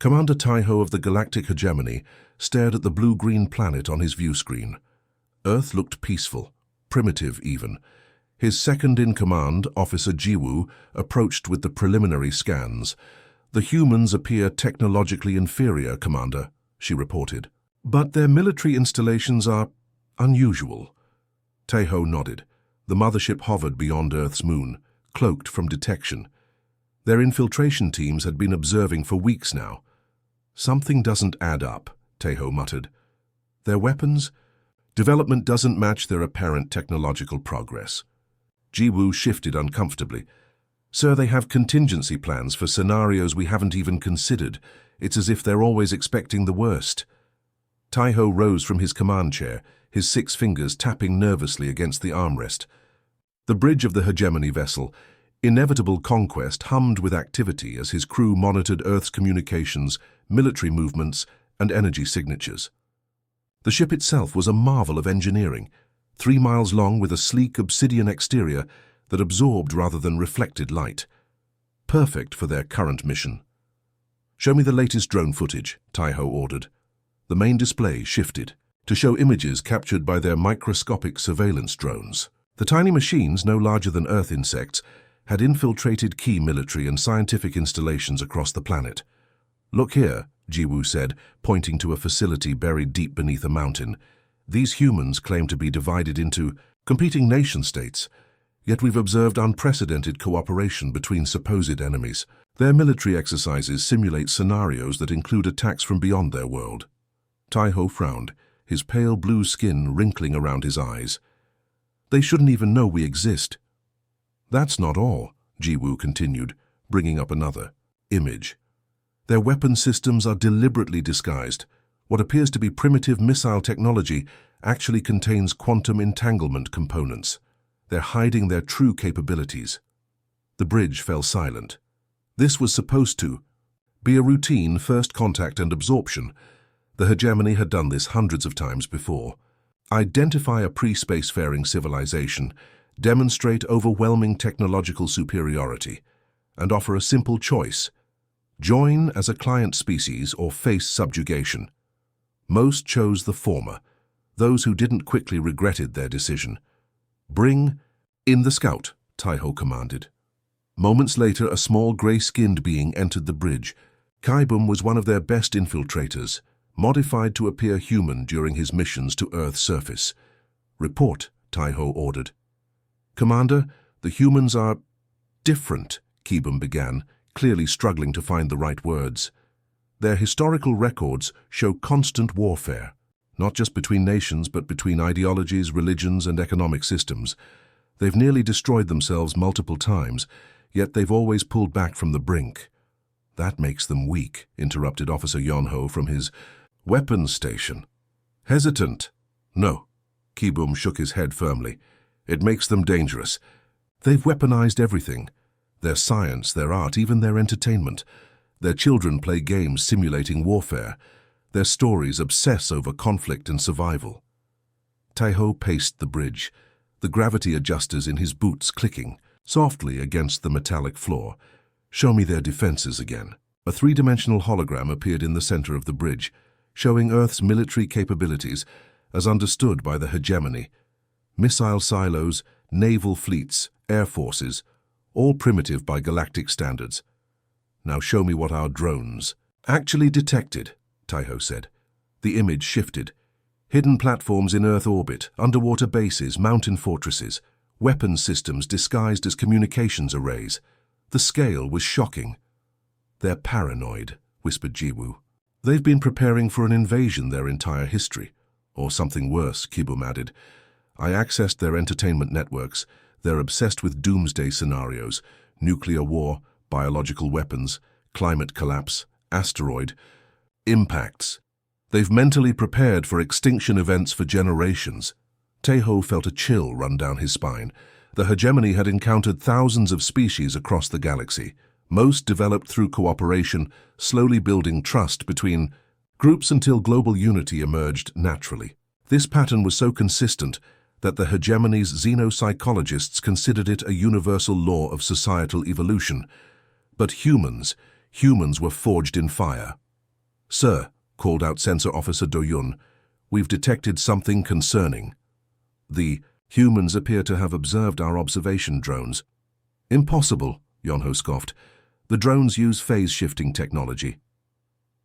Commander Taiho of the Galactic Hegemony stared at the blue-green planet on his view screen. Earth looked peaceful, primitive even. His second-in-command, Officer Jiwoo, approached with the preliminary scans. "The humans appear technologically inferior, Commander," she reported. "But their military installations are unusual." Taiho nodded. The mothership hovered beyond Earth's moon, cloaked from detection. Their infiltration teams had been observing for weeks now. "Something doesn't add up," Taiho muttered. "Their weapons? Development doesn't match their apparent technological progress." Jiwoo shifted uncomfortably. "Sir, they have contingency plans for scenarios we haven't even considered. It's as if they're always expecting the worst." Taiho rose from his command chair, his 6 fingers tapping nervously against the armrest. The bridge of the hegemony vessel, Inevitable Conquest, hummed with activity as his crew monitored Earth's communications, military movements, and energy signatures. The ship itself was a marvel of engineering, 3 miles long with a sleek obsidian exterior that absorbed rather than reflected light. Perfect for their current mission. "Show me the latest drone footage," Taiho ordered. The main display shifted to show images captured by their microscopic surveillance drones. The tiny machines, no larger than Earth insects, had infiltrated key military and scientific installations across the planet. "Look here," Jiwoo said, pointing to a facility buried deep beneath a mountain. "These humans claim to be divided into competing nation-states, yet we've observed unprecedented cooperation between supposed enemies. Their military exercises simulate scenarios that include attacks from beyond their world." Taiho frowned, his pale blue skin wrinkling around his eyes. "They shouldn't even know we exist." "That's not all," Jiwoo continued, bringing up another image. "Their weapon systems are deliberately disguised. What appears to be primitive missile technology actually contains quantum entanglement components. They're hiding their true capabilities." The bridge fell silent. This was supposed to be a routine first contact and absorption. The hegemony had done this hundreds of times before. Identify a pre-spacefaring civilization, demonstrate overwhelming technological superiority, and offer a simple choice: join as a client species or face subjugation. Most chose the former. Those who didn't quickly regretted their decision. "Bring in the scout," Taiho commanded. Moments later, a small gray-skinned being entered the bridge. Kaibum was one of their best infiltrators, modified to appear human during his missions to Earth's surface. "Report," Taiho ordered. "Commander, the humans are different," Kaibum began, clearly struggling to find the right words. "Their historical records show constant warfare, not just between nations but between ideologies, religions, and economic systems. They've nearly destroyed themselves multiple times, yet they've always pulled back from the brink." "That makes them weak," interrupted Officer Yonho from his weapons station. "Hesitant." "No." Kaibum shook his head firmly. "It makes them dangerous. They've weaponized everything. Their science, their art, even their entertainment. Their children play games simulating warfare. Their stories obsess over conflict and survival." Taiho paced the bridge, the gravity adjusters in his boots clicking softly against the metallic floor. "Show me their defenses again." A 3-dimensional hologram appeared in the center of the bridge, showing Earth's military capabilities as understood by the hegemony. Missile silos, naval fleets, air forces, all primitive by galactic standards. "Now show me what our drones actually detected," Taiho said. The image shifted. Hidden platforms in Earth orbit, underwater bases, mountain fortresses, weapons systems disguised as communications arrays. The scale was shocking. "They're paranoid," whispered Jiwoo. "They've been preparing for an invasion their entire history. Or something worse," Kaibum added. "I accessed their entertainment networks. They're obsessed with doomsday scenarios, nuclear war, biological weapons, climate collapse, asteroid impacts. They've mentally prepared for extinction events for generations." Taiho felt a chill run down his spine. The hegemony had encountered thousands of species across the galaxy, most developed through cooperation, slowly building trust between groups until global unity emerged naturally. This pattern was so consistent that the hegemony's xenopsychologists considered it a universal law of societal evolution. But humans were forged in fire. "Sir," called out Sensor Officer Do Yun, "we've detected something concerning. The humans appear to have observed our observation drones." "Impossible," Yonho scoffed. "The drones use phase-shifting technology."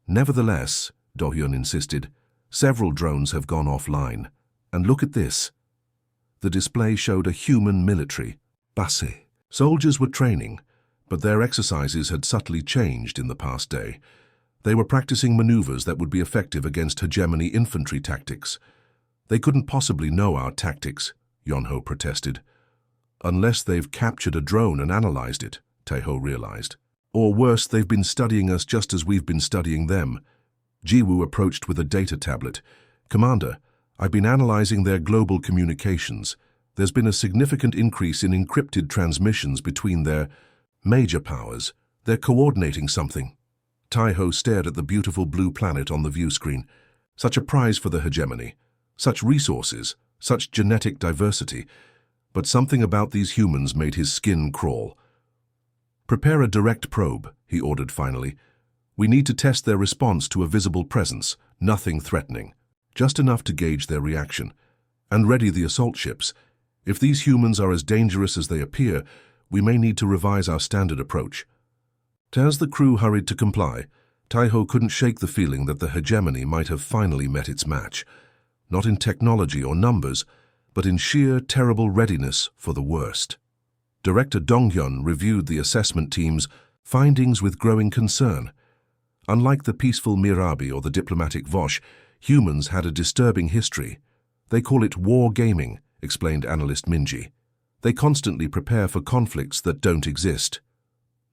"Nevertheless," Do Hyun insisted, "several drones have gone offline. And look at this." The display showed a human military, Basse. Soldiers were training, but their exercises had subtly changed in the past day. They were practicing maneuvers that would be effective against hegemony infantry tactics. "They couldn't possibly know our tactics," Yonho protested. "Unless they've captured a drone and analyzed it," Taeho realized. "Or worse, they've been studying us just as we've been studying them." Jiwoo approached with a data tablet. "Commander, I've been analyzing their global communications. There's been a significant increase in encrypted transmissions between their major powers. They're coordinating something." Taeho stared at the beautiful blue planet on the view screen. Such a prize for the hegemony. Such resources, such genetic diversity. But something about these humans made his skin crawl. "Prepare a direct probe," he ordered finally. "We need to test their response to a visible presence, nothing threatening. Just enough to gauge their reaction. And ready the assault ships. If these humans are as dangerous as they appear, we may need to revise our standard approach." As the crew hurried to comply, Taeho couldn't shake the feeling that the hegemony might have finally met its match. Not in technology or numbers, but in sheer, terrible readiness for the worst. Director Donghyun reviewed the assessment team's findings with growing concern. Unlike the peaceful Mirabi or the diplomatic Vosh, humans had a disturbing history. "They call it war gaming," explained analyst Minji. "They constantly prepare for conflicts that don't exist."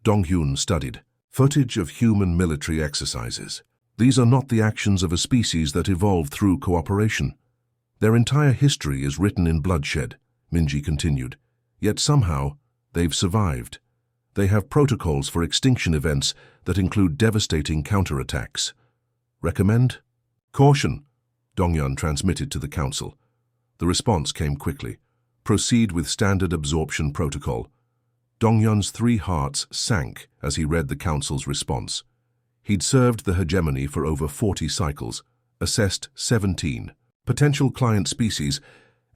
Donghyun studied footage of human military exercises. "These are not the actions of a species that evolved through cooperation. Their entire history is written in bloodshed," Minji continued. "Yet somehow, they've survived. They have protocols for extinction events that include devastating counterattacks. Recommend?" "Caution," Donghyun transmitted to the council. The response came quickly. "Proceed with standard absorption protocol." Donghyun's 3 hearts sank as he read the council's response. He'd served the hegemony for over 40 cycles, assessed 17 potential client species,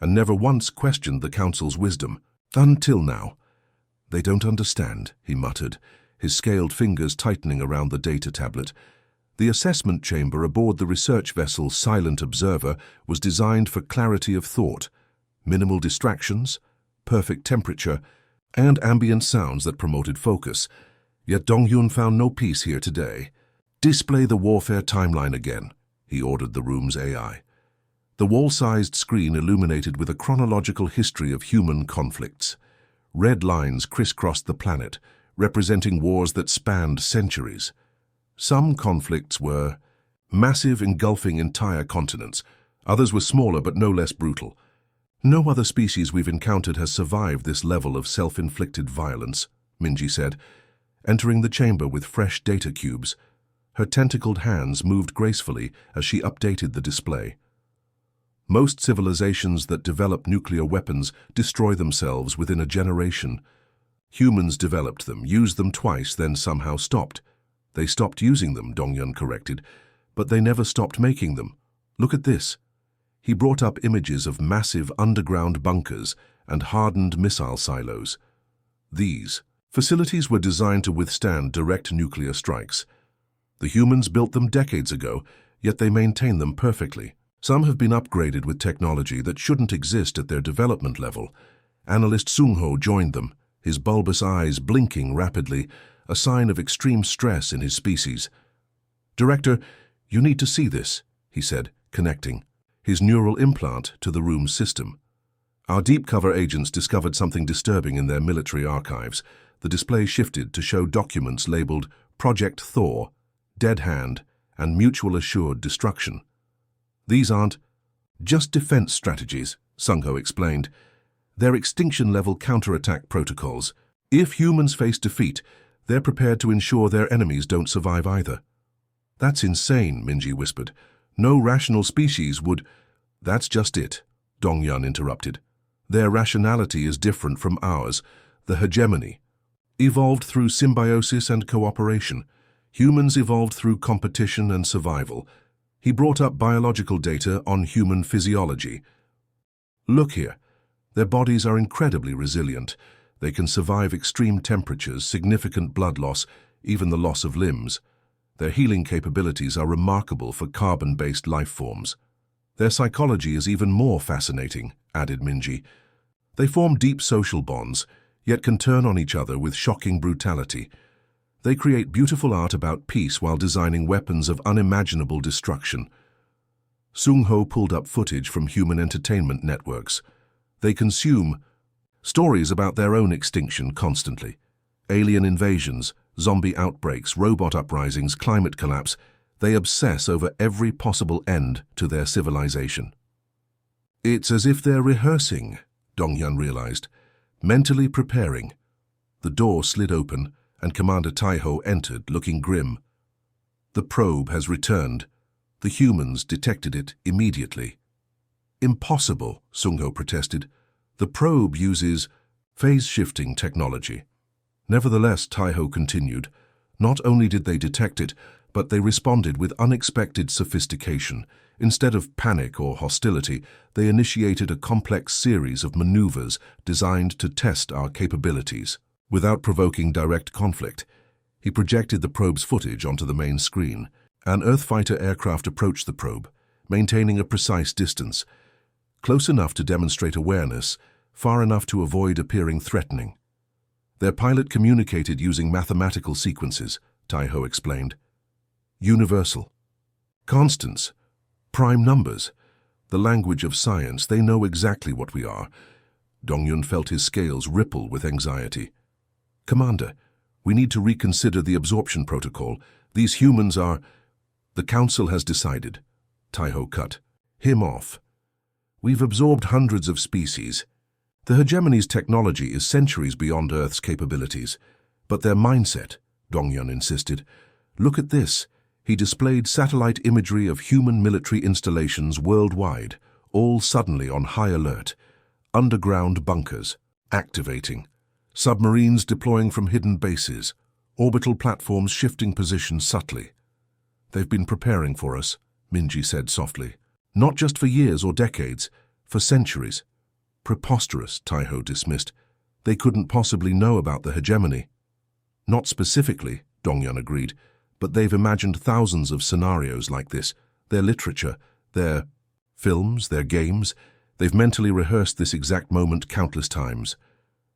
and never once questioned the council's wisdom. Until now. "They don't understand," he muttered, his scaled fingers tightening around the data tablet. The assessment chamber aboard the research vessel Silent Observer was designed for clarity of thought, minimal distractions, perfect temperature, and ambient sounds that promoted focus. Yet Donghyun found no peace here today. "Display the warfare timeline again," he ordered the room's AI. The wall-sized screen illuminated with a chronological history of human conflicts. Red lines crisscrossed the planet, representing wars that spanned centuries. Some conflicts were massive, engulfing entire continents. Others were smaller but no less brutal. "No other species we've encountered has survived this level of self-inflicted violence," Minji said, entering the chamber with fresh data cubes. Her tentacled hands moved gracefully as she updated the display. "Most civilizations that develop nuclear weapons destroy themselves within a generation. Humans developed them, used them twice, then somehow stopped. They stopped using them," Donghyun corrected, "but they never stopped making them. Look at this." He brought up images of massive underground bunkers and hardened missile silos. These facilities were designed to withstand direct nuclear strikes. The humans built them decades ago, yet they maintain them perfectly. Some have been upgraded with technology that shouldn't exist at their development level. Analyst Sung-ho joined them, his bulbous eyes blinking rapidly, a sign of extreme stress in his species. "Director, you need to see this," he said, connecting his neural implant to the room's system. "Our deep cover agents discovered something disturbing in their military archives." The display shifted to show documents labeled Project Thor, Dead Hand, and Mutual Assured Destruction. "These aren't just defense strategies," Sung-ho explained. "They're extinction-level counterattack protocols. If humans face defeat, they're prepared to ensure their enemies don't survive either." "That's insane," Minji whispered. "No rational species would—" "That's just it," Donghyun interrupted. "Their rationality is different from ours. The hegemony evolved through symbiosis and cooperation. Humans evolved through competition and survival. He brought up biological data on human physiology. Look here. Their bodies are incredibly resilient. They can survive extreme temperatures, significant blood loss, even the loss of limbs. Their healing capabilities are remarkable for carbon-based life forms. Their psychology is even more fascinating, added Minji. They form deep social bonds, yet can turn on each other with shocking brutality. They create beautiful art about peace while designing weapons of unimaginable destruction. Sung-ho pulled up footage from human entertainment networks. They consume stories about their own extinction constantly. Alien invasions, zombie outbreaks, robot uprisings, climate collapse. They obsess over every possible end to their civilization. It's as if they're rehearsing, Dong-hyun realized, mentally preparing. The door slid open, and Commander Taiho entered, looking grim. The probe has returned. The humans detected it immediately. Impossible, Sung-ho protested. The probe uses phase-shifting technology. Nevertheless, Taiho continued, not only did they detect it, but they responded with unexpected sophistication. Instead of panic or hostility, they initiated a complex series of maneuvers designed to test our capabilities. Without provoking direct conflict, he projected the probe's footage onto the main screen. An Earth fighter aircraft approached the probe, maintaining a precise distance, close enough to demonstrate awareness, far enough to avoid appearing threatening. Their pilot communicated using mathematical sequences, Taiho explained. Universal. Constants. Prime numbers. The language of science. They know exactly what we are. Dong-hyun felt his scales ripple with anxiety. Commander, we need to reconsider the absorption protocol. These humans are... The Council has decided. Taiho cut him off. We've absorbed hundreds of species. The hegemony's technology is centuries beyond Earth's capabilities. But their mindset, Dong-hyun insisted. Look at this. He displayed satellite imagery of human military installations worldwide, all suddenly on high alert. Underground bunkers, activating. Submarines deploying from hidden bases. Orbital platforms shifting positions subtly. They've been preparing for us, Minji said softly. Not just for years or decades, for centuries. Preposterous, Taiho dismissed. They couldn't possibly know about the hegemony. Not specifically, Dong-hyun agreed, but they've imagined thousands of scenarios like this. Their literature, their films, their games. They've mentally rehearsed this exact moment countless times.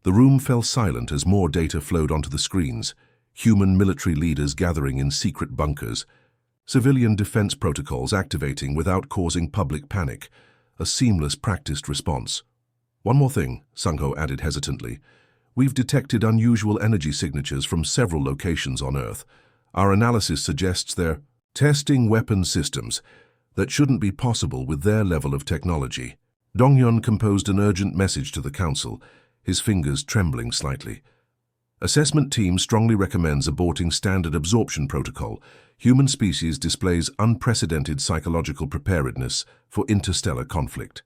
The room fell silent as more data flowed onto the screens. Human military leaders gathering in secret bunkers. Civilian defense protocols activating without causing public panic. A seamless, practiced response. One more thing, Sung-ho added hesitantly. We've detected unusual energy signatures from several locations on Earth. Our analysis suggests they're testing weapon systems that shouldn't be possible with their level of technology. Dong-hyun composed an urgent message to the Council, his fingers trembling slightly. Assessment team strongly recommends aborting standard absorption protocol. Human species displays unprecedented psychological preparedness for interstellar conflict.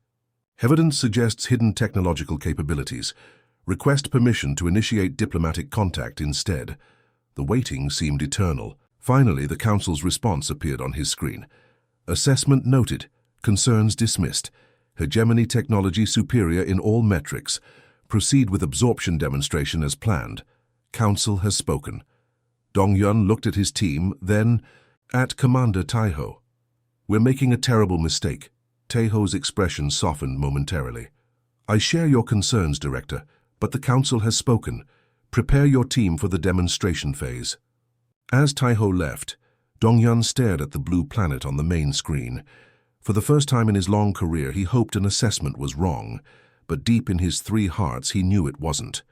Evidence suggests hidden technological capabilities. Request permission to initiate diplomatic contact instead. The waiting seemed eternal. Finally, the Council's response appeared on his screen. Assessment noted. Concerns dismissed. Hegemony technology superior in all metrics. Proceed with absorption demonstration as planned. Council has spoken. Dong-hyun looked at his team, then at Commander Taiho. We're making a terrible mistake. Taiho's expression softened momentarily. I share your concerns, Director, but the Council has spoken. Prepare your team for the demonstration phase. As Taiho left, Dong-hyun stared at the blue planet on the main screen. For the first time in his long career, he hoped an assessment was wrong, but deep in his three hearts he knew it wasn't.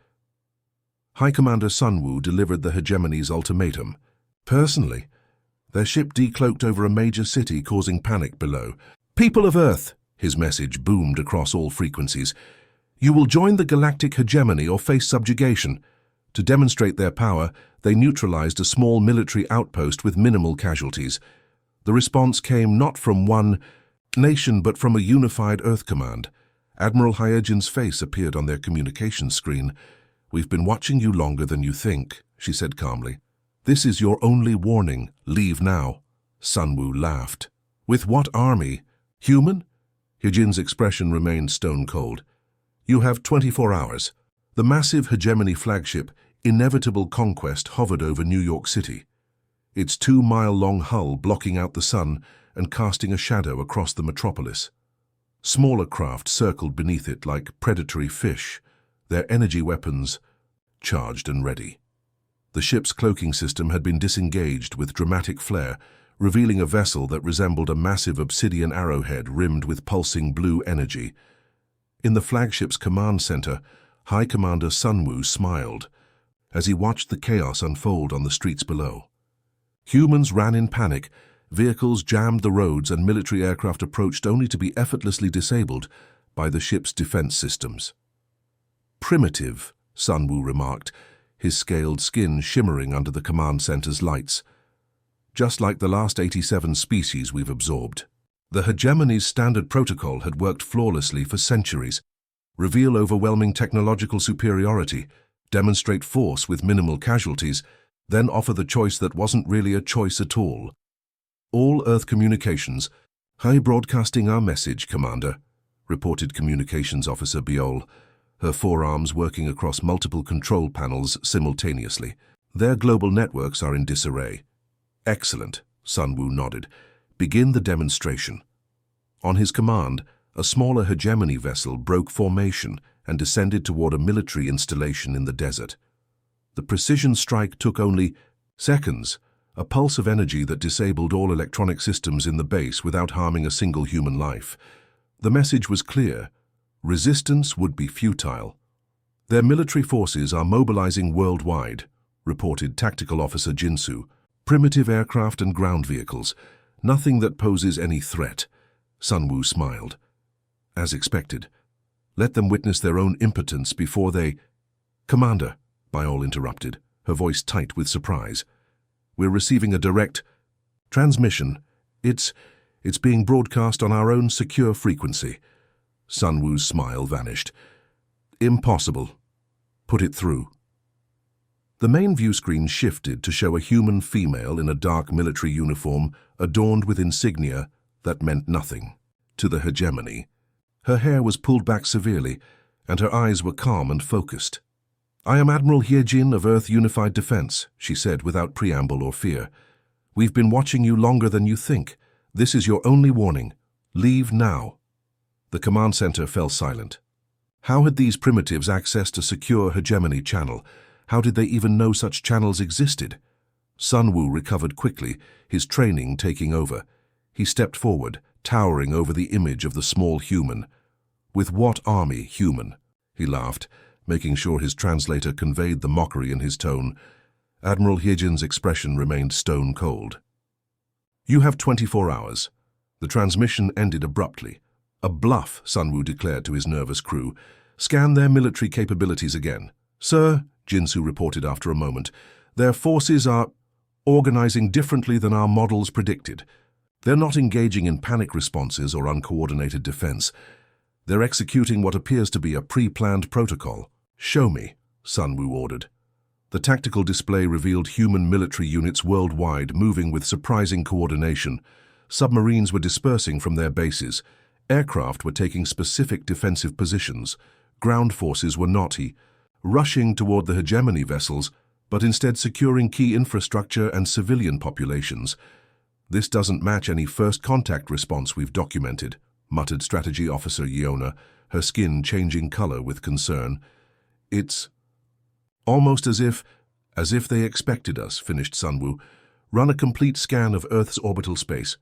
High Commander Sunwoo delivered the hegemony's ultimatum. Personally, their ship decloaked over a major city, causing panic below. People of Earth, his message boomed across all frequencies. You will join the galactic hegemony or face subjugation. To demonstrate their power, they neutralized a small military outpost with minimal casualties. The response came not from one nation but from a unified Earth command. Admiral Hyejin's face appeared on their communications screen. We've been watching you longer than you think, she said calmly. This is your only warning. Leave now. Sun Wu laughed. With what army? Human? Hijin's expression remained stone cold. You have 24 hours. The massive hegemony flagship, Inevitable Conquest, hovered over New York City, its 2-mile-long hull blocking out the sun and casting a shadow across the metropolis. Smaller craft circled beneath it like predatory fish, their energy weapons charged and ready. The ship's cloaking system had been disengaged with dramatic flare, revealing a vessel that resembled a massive obsidian arrowhead rimmed with pulsing blue energy. In the flagship's command center, High Commander Sun Wu smiled as he watched the chaos unfold on the streets below. Humans ran in panic, vehicles jammed the roads, and military aircraft approached only to be effortlessly disabled by the ship's defense systems. Primitive, Sun Wu remarked, his scaled skin shimmering under the command center's lights. Just like the last 87 species we've absorbed. The hegemony's standard protocol had worked flawlessly for centuries. Reveal overwhelming technological superiority, demonstrate force with minimal casualties, then offer the choice that wasn't really a choice at all. All Earth communications. High broadcasting our message, Commander, reported Communications Officer Biol, her forearms working across multiple control panels simultaneously. Their global networks are in disarray. Excellent, Sun Wu nodded. Begin the demonstration. On his command, a smaller hegemony vessel broke formation and descended toward a military installation in the desert. The precision strike took only seconds, a pulse of energy that disabled all electronic systems in the base without harming a single human life. The message was clear. Resistance would be futile. Their military forces are mobilizing worldwide, reported Tactical Officer Jinsu. Primitive aircraft and ground vehicles, nothing that poses any threat. Sun Wu smiled. As expected. Let them witness their own impotence before they... Commander, Biol interrupted, her voice tight with surprise. We're receiving a direct transmission. It's being broadcast on our own secure frequency. Sun Wu's smile vanished. Impossible. Put it through. The main view screen shifted to show a human female in a dark military uniform adorned with insignia that meant nothing to the hegemony. Her hair was pulled back severely, and her eyes were calm and focused. I am Admiral Hye-jin of Earth Unified Defense, she said without preamble or fear. We've been watching you longer than you think. This is your only warning. Leave now. The command center fell silent. How had these primitives accessed a secure hegemony channel? How did they even know such channels existed? Sun Wu recovered quickly, his training taking over. He stepped forward, towering over the image of the small human. With what army, human? He laughed, making sure his translator conveyed the mockery in his tone. Admiral Hye-jin's expression remained stone cold. You have 24 hours. The transmission ended abruptly. A bluff, Sun Wu declared to his nervous crew. Scan their military capabilities again. Sir, Jinsu reported after a moment, their forces are organizing differently than our models predicted. They're not engaging in panic responses or uncoordinated defense. They're executing what appears to be a pre-planned protocol. Show me, Sun Wu ordered. The tactical display revealed human military units worldwide moving with surprising coordination. Submarines were dispersing from their bases. Aircraft were taking specific defensive positions. Ground forces were not rushing toward the hegemony vessels, but instead securing key infrastructure and civilian populations. This doesn't match any first contact response we've documented, muttered Strategy Officer Yeona, her skin changing color with concern. It's almost as if they expected us, finished Sun Wu. Run a complete scan of Earth's orbital space.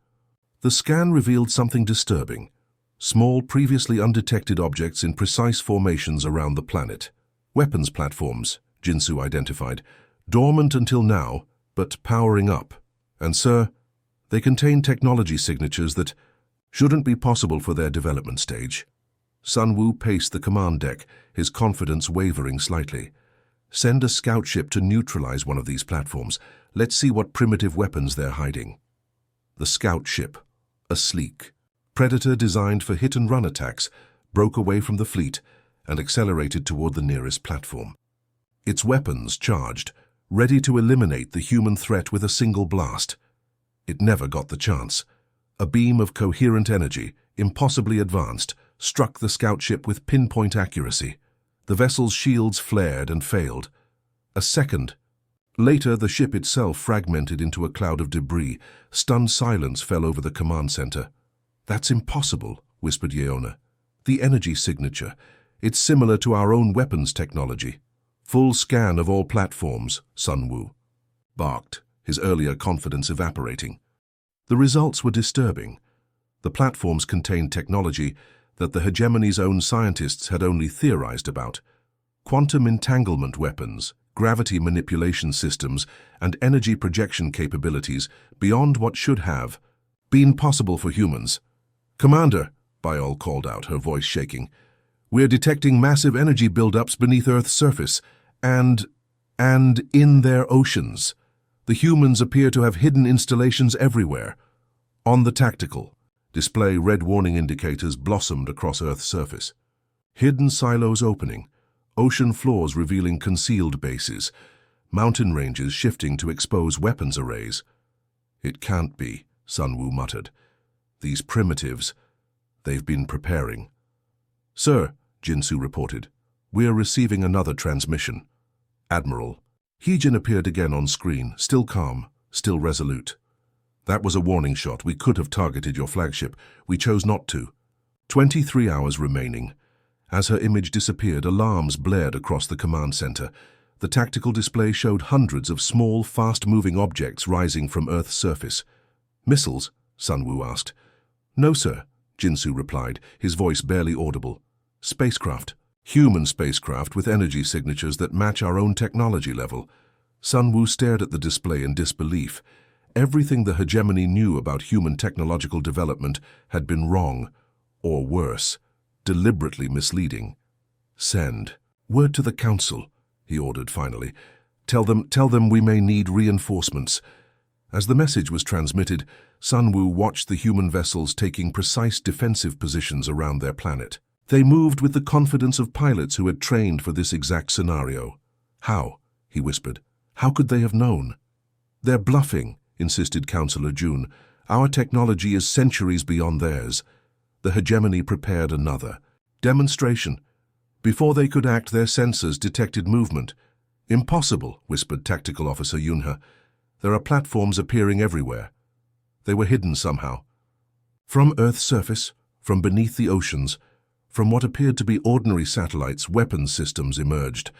The scan revealed something disturbing. Small, previously undetected objects in precise formations around the planet. Weapons platforms, Jinsu identified. Dormant until now, but powering up. And sir, they contain technology signatures that shouldn't be possible for their development stage. Sun Wu paced the command deck, his confidence wavering slightly. Send a scout ship to neutralize one of these platforms. Let's see what primitive weapons they're hiding. The scout ship, a sleek predator designed for hit-and-run attacks, broke away from the fleet and accelerated toward the nearest platform. Its weapons charged, ready to eliminate the human threat with a single blast. It never got the chance. A beam of coherent energy, impossibly advanced, struck the scout ship with pinpoint accuracy. The vessel's shields flared and failed. A second. Later, the ship itself fragmented into a cloud of debris. Stunned silence fell over the command center. "That's impossible," whispered Yeona. "The energy signature. It's similar to our own weapons technology." "Full scan of all platforms," Sun Wu barked, his earlier confidence evaporating. The results were disturbing. The platforms contained technology that the hegemony's own scientists had only theorized about. Quantum entanglement weapons, gravity manipulation systems, and energy projection capabilities beyond what should have been possible for humans. "Commander," Biol called out, her voice shaking, "we're detecting massive energy buildups beneath Earth's surface, and in their oceans. The humans appear to have hidden installations everywhere." On the tactical display, red warning indicators blossomed across Earth's surface. Hidden silos opening, ocean floors revealing concealed bases, mountain ranges shifting to expose weapons arrays. "It can't be," Sun Wu muttered. "These primitives, they've been preparing." "Sir," Jinsu reported, "we're receiving another transmission." "Admiral." Heejin appeared again on screen, still calm, still resolute. "That was a warning shot. We could have targeted your flagship. We chose not to." 23 hours remaining. As her image disappeared, alarms blared across the command center. The tactical display showed hundreds of small, fast-moving objects rising from Earth's surface. "Missiles?" Sun Wu asked. "No, sir," Jinsu replied, his voice barely audible. "Spacecraft. Human spacecraft with energy signatures that match our own technology level." Sun Wu stared at the display in disbelief. Everything the hegemony knew about human technological development had been wrong, or worse, deliberately misleading. "Send word to the council," he ordered finally. Tell them we may need reinforcements." As the message was transmitted, Sun Wu watched the human vessels taking precise defensive positions around their planet. They moved with the confidence of pilots who had trained for this exact scenario. "How?" he whispered. "How could they have known?" "They're bluffing," insisted Councillor June. "Our technology is centuries beyond theirs." The hegemony prepared another demonstration. Before they could act, their sensors detected movement. "Impossible," whispered Tactical Officer Yunhe. "There are platforms appearing everywhere." They were hidden somehow. From Earth's surface, from beneath the oceans, from what appeared to be ordinary satellites, weapons systems emerged.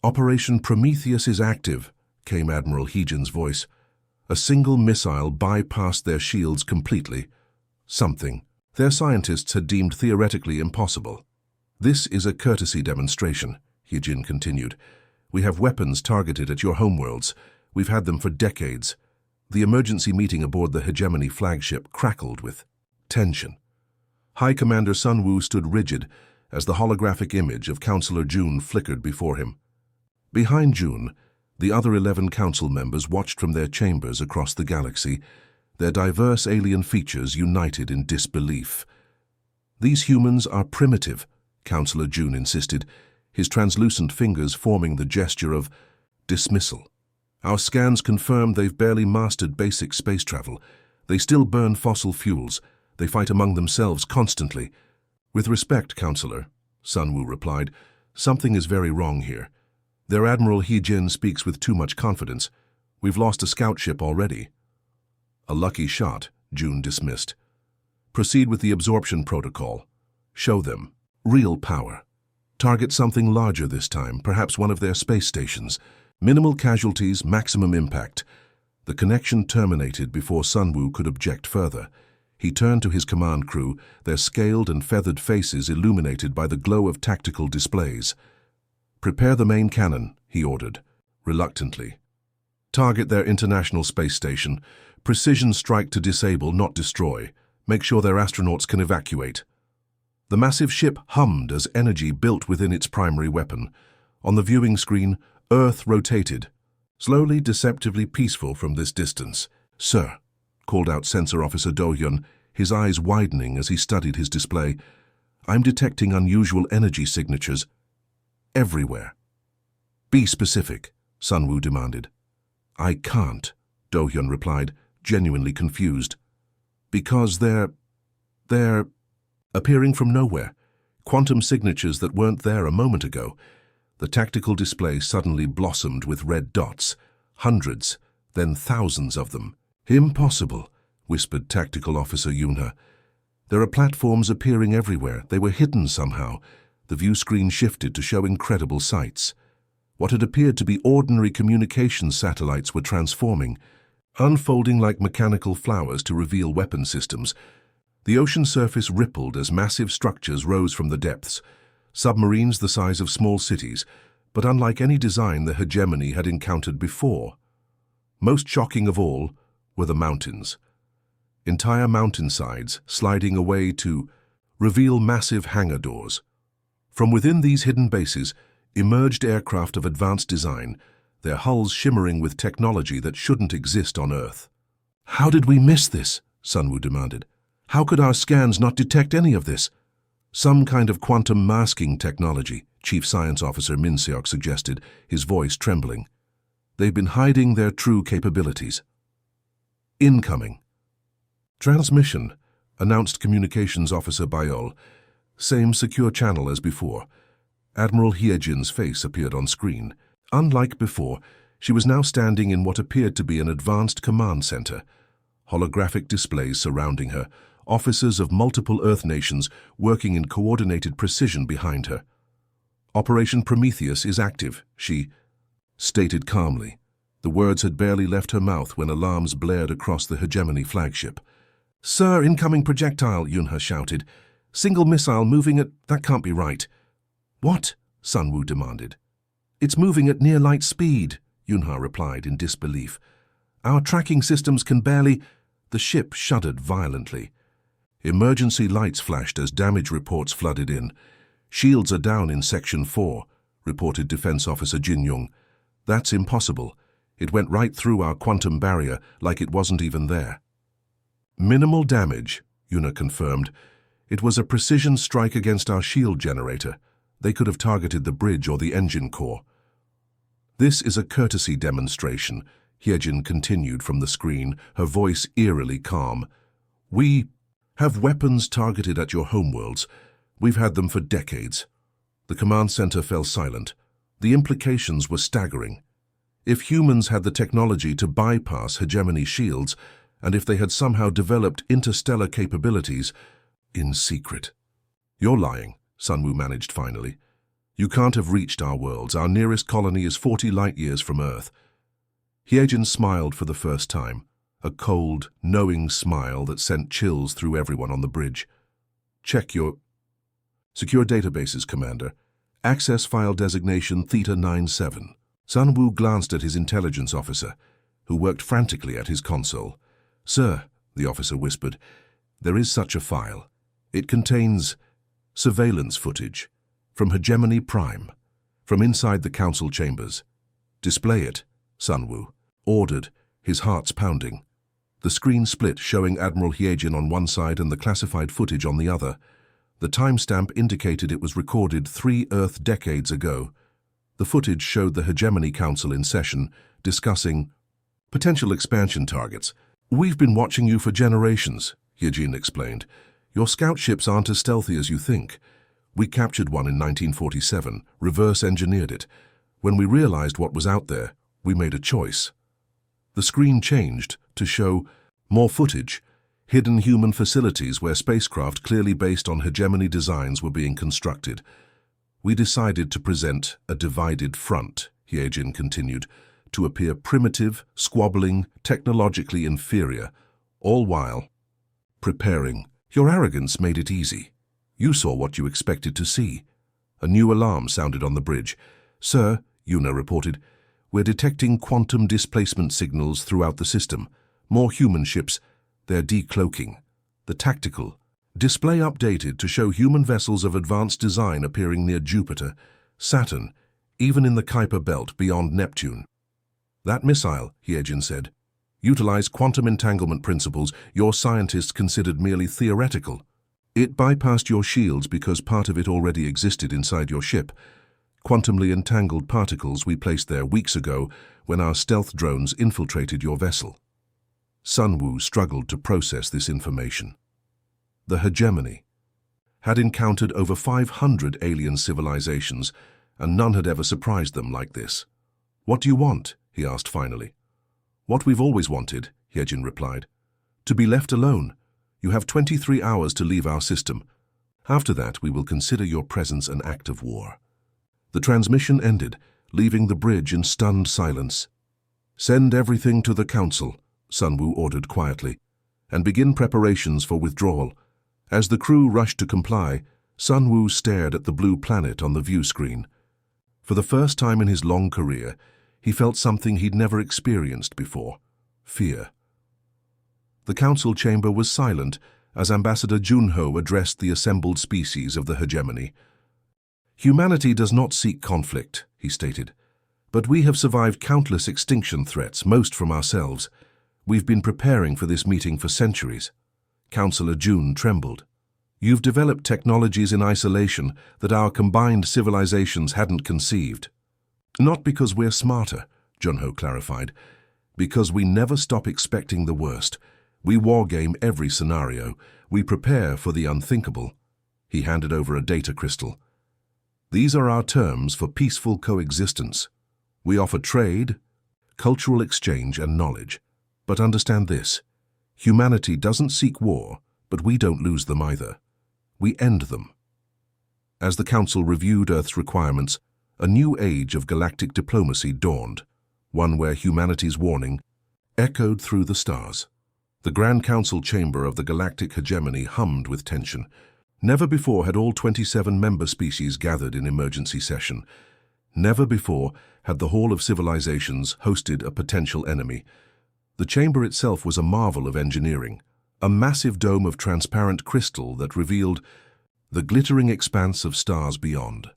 "Operation Prometheus is active," came Admiral Heejin's voice. A single missile bypassed their shields completely. Something their scientists had deemed theoretically impossible. "This is a courtesy demonstration," Heejin continued. "We have weapons targeted at your homeworlds. We've had them for decades." The emergency meeting aboard the hegemony flagship crackled with tension. High Commander Sun Wu stood rigid as the holographic image of Councillor June flickered before him. Behind June, the other 11 council members watched from their chambers across the galaxy, their diverse alien features united in disbelief. "These humans are primitive," Councillor June insisted, his translucent fingers forming the gesture of dismissal. "Our scans confirm they've barely mastered basic space travel. They still burn fossil fuels. They fight among themselves constantly." "With respect, Councillor," Sun Wu replied, "something is very wrong here. Their Admiral Heejin speaks with too much confidence. We've lost a scout ship already." "A lucky shot," June dismissed. "Proceed with the absorption protocol. Show them real power. Target something larger this time, perhaps one of their space stations. Minimal casualties, maximum impact." The connection terminated before Sun Wu could object further. He turned to his command crew, their scaled and feathered faces illuminated by the glow of tactical displays. "Prepare the main cannon," he ordered, reluctantly. "Target their international space station. Precision strike to disable, not destroy. Make sure their astronauts can evacuate." The massive ship hummed as energy built within its primary weapon. On the viewing screen, Earth rotated, slowly, deceptively peaceful from this distance. "Sir," called out Sensor Officer Do-hyun, his eyes widening as he studied his display, "I'm detecting unusual energy signatures everywhere." "Be specific," Sunwoo demanded. I can't, Do-hyun replied, genuinely confused. Because they're appearing from nowhere. Quantum signatures that weren't there a moment ago. The tactical display suddenly blossomed with red dots. Hundreds, then thousands of them. Impossible, whispered Tactical Officer Yoonha. There are platforms appearing everywhere. They were hidden somehow. The view screen shifted to show incredible sights. What had appeared to be ordinary communications satellites were transforming, unfolding like mechanical flowers to reveal weapon systems. The ocean surface rippled as massive structures rose from the depths, submarines the size of small cities, but unlike any design the hegemony had encountered before. Most shocking of all were the mountains. Entire mountainsides sliding away to reveal massive hangar doors. From within these hidden bases emerged aircraft of advanced design, their hulls shimmering with technology that shouldn't exist on Earth. How did we miss this? Sunwoo demanded. How could our scans not detect any of this? Some kind of quantum masking technology, Chief Science Officer Min Seok suggested, his voice trembling. They've been hiding their true capabilities. Incoming. Transmission, announced Communications Officer Bayol. Same secure channel as before. Admiral Hyejin's face appeared on screen. Unlike before, she was now standing in what appeared to be an advanced command center. Holographic displays surrounding her, officers of multiple Earth nations working in coordinated precision behind her. Operation Prometheus is active, she stated calmly. The words had barely left her mouth when alarms blared across the hegemony flagship. Sir, incoming projectile, Yoonha shouted. Single missile moving at... That can't be right. What? Sunwoo demanded. It's moving at near light speed, Yoonha replied in disbelief. Our tracking systems can barely... The ship shuddered violently. Emergency lights flashed as damage reports flooded in. Shields are down in Section 4, reported Defense Officer Jin Young. That's impossible. It went right through our quantum barrier like it wasn't even there. Minimal damage, Yoonha confirmed. It was a precision strike against our shield generator. They could have targeted the bridge or the engine core. This is a courtesy demonstration, Hyejin continued from the screen, her voice eerily calm. We have weapons targeted at your homeworlds. We've had them for decades. The command center fell silent. The implications were staggering. If humans had the technology to bypass hegemony shields, and if they had somehow developed interstellar capabilities, in secret. You're lying, Sunwoo managed finally. You can't have reached our worlds. Our nearest colony is 40 light-years from Earth. Hyejin smiled for the first time, a cold, knowing smile that sent chills through everyone on the bridge. Check your... Secure databases, Commander. Access file designation Theta 97. Sunwoo glanced at his intelligence officer, who worked frantically at his console. Sir, the officer whispered, there is such a file. It contains surveillance footage from Hegemony Prime, from inside the council chambers. Display it, Sunwoo ordered, his heart's pounding. The screen split, showing Admiral Hyejin on one side and the classified footage on the other. The timestamp indicated it was recorded 3 Earth decades ago. The footage showed the Hegemony Council in session, discussing potential expansion targets. We've been watching you for generations, Hyejin explained. Your scout ships aren't as stealthy as you think. We captured one in 1947, reverse-engineered it. When we realized what was out there, we made a choice. The screen changed to show more footage, hidden human facilities where spacecraft clearly based on hegemony designs were being constructed. We decided to present a divided front, Hyejin continued, to appear primitive, squabbling, technologically inferior, all while preparing. Your arrogance made it easy. You saw what you expected to see. A new alarm sounded on the bridge. Sir, Yoonha reported, we're detecting quantum displacement signals throughout the system. More human ships. They're decloaking. The tactical display updated to show human vessels of advanced design appearing near Jupiter, Saturn, even in the Kuiper belt beyond Neptune. That missile, Hyejin said, utilized quantum entanglement principles your scientists considered merely theoretical. It bypassed your shields because part of it already existed inside your ship. Quantumly entangled particles we placed there weeks ago when our stealth drones infiltrated your vessel. Sunwoo struggled to process this information. The hegemony had encountered over 500 alien civilizations, and none had ever surprised them like this. "What do you want?" he asked finally. "What we've always wanted," Yejin replied. "To be left alone. You have 23 hours to leave our system. After that, we will consider your presence an act of war." The transmission ended, leaving the bridge in stunned silence. "Send everything to the council," Sunwoo ordered quietly, "and begin preparations for withdrawal." As the crew rushed to comply, Sunwoo stared at the blue planet on the view screen. For the first time in his long career, he felt something he'd never experienced before: fear. The council chamber was silent as Ambassador Junho addressed the assembled species of the hegemony. "Humanity does not seek conflict," he stated, "but we have survived countless extinction threats, most from ourselves. We've been preparing for this meeting for centuries." Councillor Jun trembled. "You've developed technologies in isolation that our combined civilizations hadn't conceived." "Not because we're smarter," Junho clarified. "Because we never stop expecting the worst. We wargame every scenario. We prepare for the unthinkable." He handed over a data crystal. "These are our terms for peaceful coexistence. We offer trade, cultural exchange, and knowledge. But understand this: humanity doesn't seek war, but we don't lose them either. We end them." As the Council reviewed Earth's requirements, a new age of galactic diplomacy dawned, one where humanity's warning echoed through the stars. The Grand Council chamber of the galactic hegemony hummed with tension. Never before had all 27 member species gathered in emergency session. Never before had the Hall of Civilizations hosted a potential enemy. The chamber itself was a marvel of engineering, a massive dome of transparent crystal that revealed the glittering expanse of stars beyond.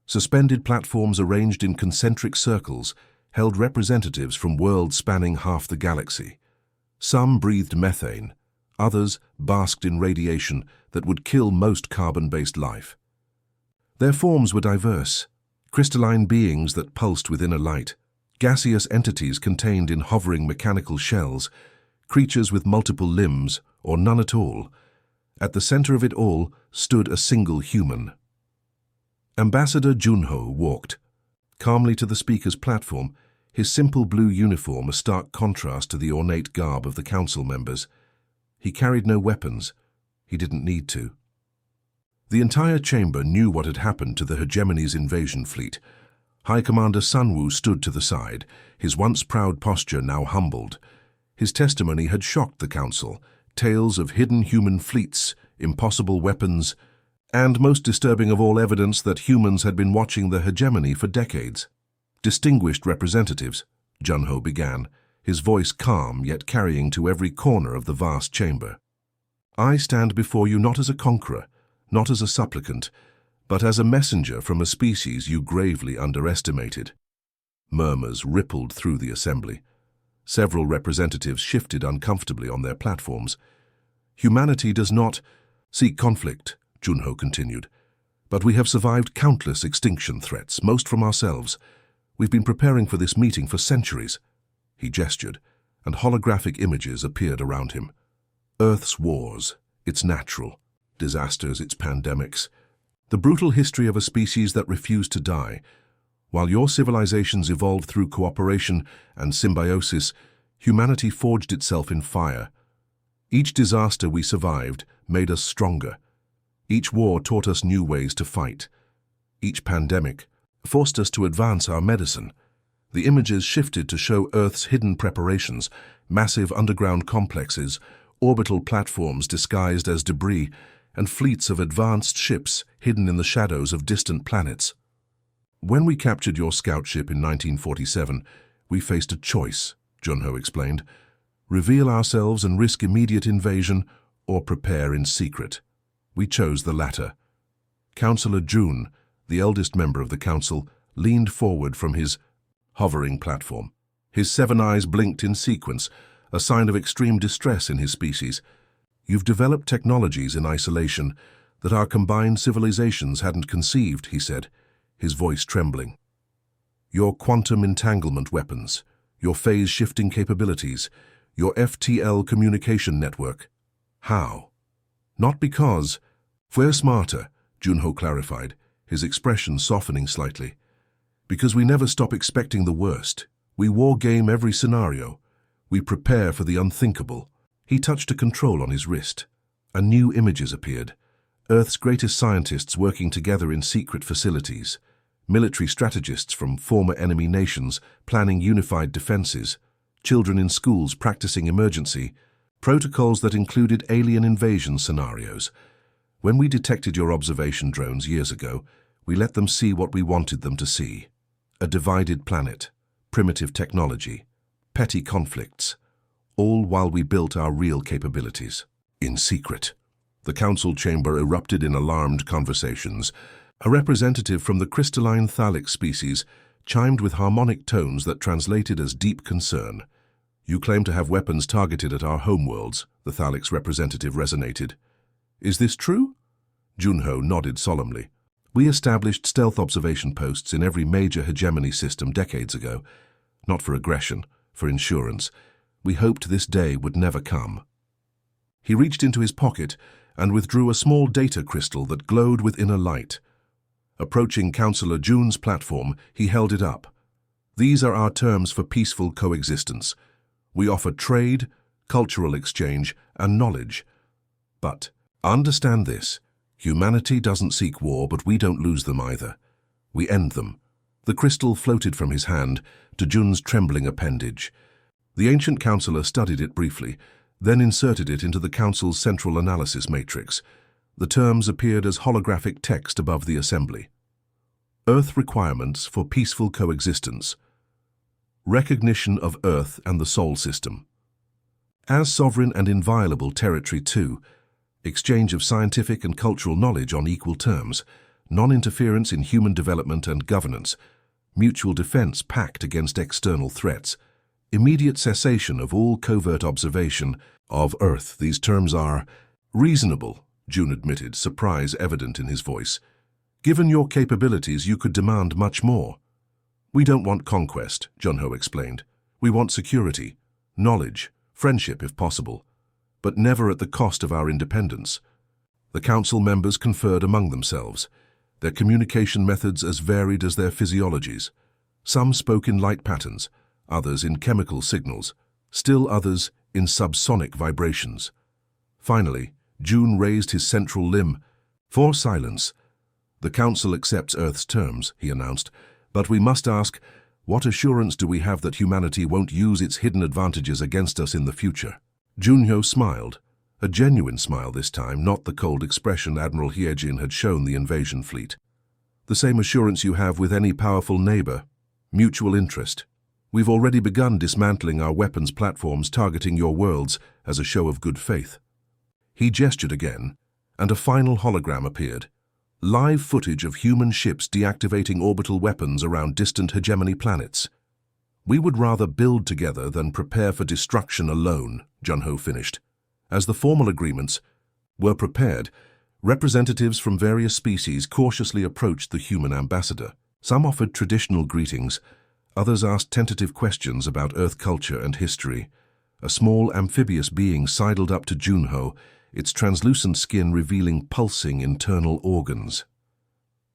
Suspended platforms arranged in concentric circles held representatives from worlds spanning half the galaxy. Some breathed methane, others basked in radiation that would kill most carbon-based life. Their forms were diverse: crystalline beings that pulsed within a light, gaseous entities contained in hovering mechanical shells, creatures with multiple limbs or none at all. At the center of it all stood a single human. Ambassador Junho walked calmly to the speaker's platform, his simple blue uniform a stark contrast to the ornate garb of the council members. He carried no weapons. He didn't need to. The entire chamber knew what had happened to the hegemony's invasion fleet. High Commander Sunwoo stood to the side, his once proud posture now humbled. His testimony had shocked the council: tales of hidden human fleets, impossible weapons, and, most disturbing of all, evidence that humans had been watching the hegemony for decades. "Distinguished representatives," Junho began, his voice calm yet carrying to every corner of the vast chamber. "I stand before you not as a conqueror, not as a supplicant, but as a messenger from a species you gravely underestimated." Murmurs rippled through the assembly. Several representatives shifted uncomfortably on their platforms. "Humanity does not seek conflict," Junho continued, "but we have survived countless extinction threats, most from ourselves. We've been preparing for this meeting for centuries." He gestured, and holographic images appeared around him. Earth's wars, its natural disasters, its pandemics, the brutal history of a species that refused to die. While your civilizations evolved through cooperation and symbiosis, humanity forged itself in fire. Each disaster we survived made us stronger. Each war taught us new ways to fight. Each pandemic forced us to advance our medicine. The images shifted to show Earth's hidden preparations: massive underground complexes, orbital platforms disguised as debris, and fleets of advanced ships hidden in the shadows of distant planets. "When we captured your scout ship in 1947, we faced a choice," Junho explained: "reveal ourselves and risk immediate invasion, or prepare in secret. We chose the latter." Councillor Jun, the eldest member of the council, leaned forward from his hovering platform. His 7 eyes blinked in sequence, a sign of extreme distress in his species. "You've developed technologies in isolation that our combined civilizations hadn't conceived," he said, his voice trembling. Your quantum entanglement weapons, your phase-shifting capabilities, your FTL communication network. How? Not because. We're smarter, Junho clarified, his expression softening slightly. Because we never stop expecting the worst. We wargame every scenario. We prepare for the unthinkable. He touched a control on his wrist, and new images appeared. Earth's greatest scientists working together in secret facilities. Military strategists from former enemy nations planning unified defenses. Children in schools practicing emergency. Protocols that included alien invasion scenarios. When we detected your observation drones years ago, we let them see what we wanted them to see. A divided planet, primitive technology, petty conflicts, all while we built our real capabilities. In secret. The council chamber erupted in alarmed conversations. A representative from the crystalline thalix species chimed with harmonic tones that translated as deep concern. You claim to have weapons targeted at our homeworlds, the thalix representative resonated. Is this true? Junho nodded solemnly. We established stealth observation posts in every major hegemony system decades ago. Not for aggression, for insurance. We hoped this day would never come. He reached into his pocket and withdrew a small data crystal that glowed with inner light. Approaching Councillor June's platform, he held it up. These are our terms for peaceful coexistence. We offer trade, cultural exchange, and knowledge. But understand this. Humanity doesn't seek war, but we don't lose them either. We end them. The crystal floated from his hand to Jun's trembling appendage. The ancient councillor studied it briefly, then inserted it into the council's central analysis matrix. The terms appeared as holographic text above the assembly. Earth requirements for peaceful coexistence. Recognition of Earth and the Sol system. As sovereign and inviolable territory too. Exchange of scientific and cultural knowledge on equal terms. Non-interference in human development and governance. Mutual defense pact against external threats. Immediate cessation of all covert observation of Earth. These terms are reasonable, June admitted, surprise evident in his voice. Given your capabilities, you could demand much more. We don't want conquest, Junho explained. We want security, knowledge, friendship if possible, but never at the cost of our independence. The council members conferred among themselves, their communication methods as varied as their physiologies. Some spoke in light patterns, others in chemical signals, still others in subsonic vibrations. Finally, June raised his central limb. For silence. The council accepts Earth's terms, he announced, but we must ask, what assurance do we have that humanity won't use its hidden advantages against us in the future? Junho smiled, a genuine smile this time, not the cold expression Admiral Hyejin had shown the invasion fleet. The same assurance you have with any powerful neighbor, mutual interest. We've already begun dismantling our weapons platforms targeting your worlds as a show of good faith. He gestured again, and a final hologram appeared. Live footage of human ships deactivating orbital weapons around distant hegemony planets. We would rather build together than prepare for destruction alone, Junho finished. As the formal agreements were prepared, representatives from various species cautiously approached the human ambassador. Some offered traditional greetings, others asked tentative questions about Earth culture and history. A small amphibious being sidled up to Junho, its translucent skin revealing pulsing internal organs.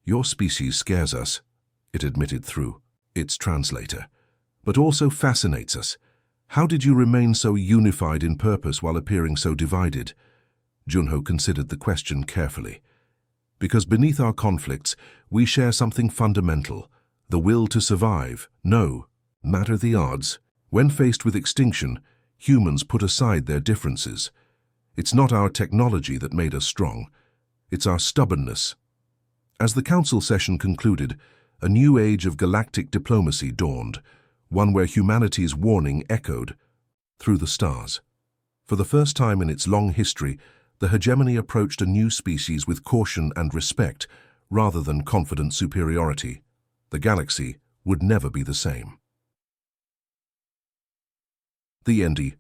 Your species scares us, it admitted through its translator, but also fascinates us. How did you remain so unified in purpose while appearing so divided? Junho considered the question carefully. Because beneath our conflicts, we share something fundamental, the will to survive. No matter the odds. When faced with extinction, humans put aside their differences. It's not our technology that made us strong. It's our stubbornness. As the council session concluded, a new age of galactic diplomacy dawned, one where humanity's warning echoed through the stars. For the first time in its long history, the hegemony approached a new species with caution and respect, rather than confident superiority. The galaxy would never be the same. The Endi.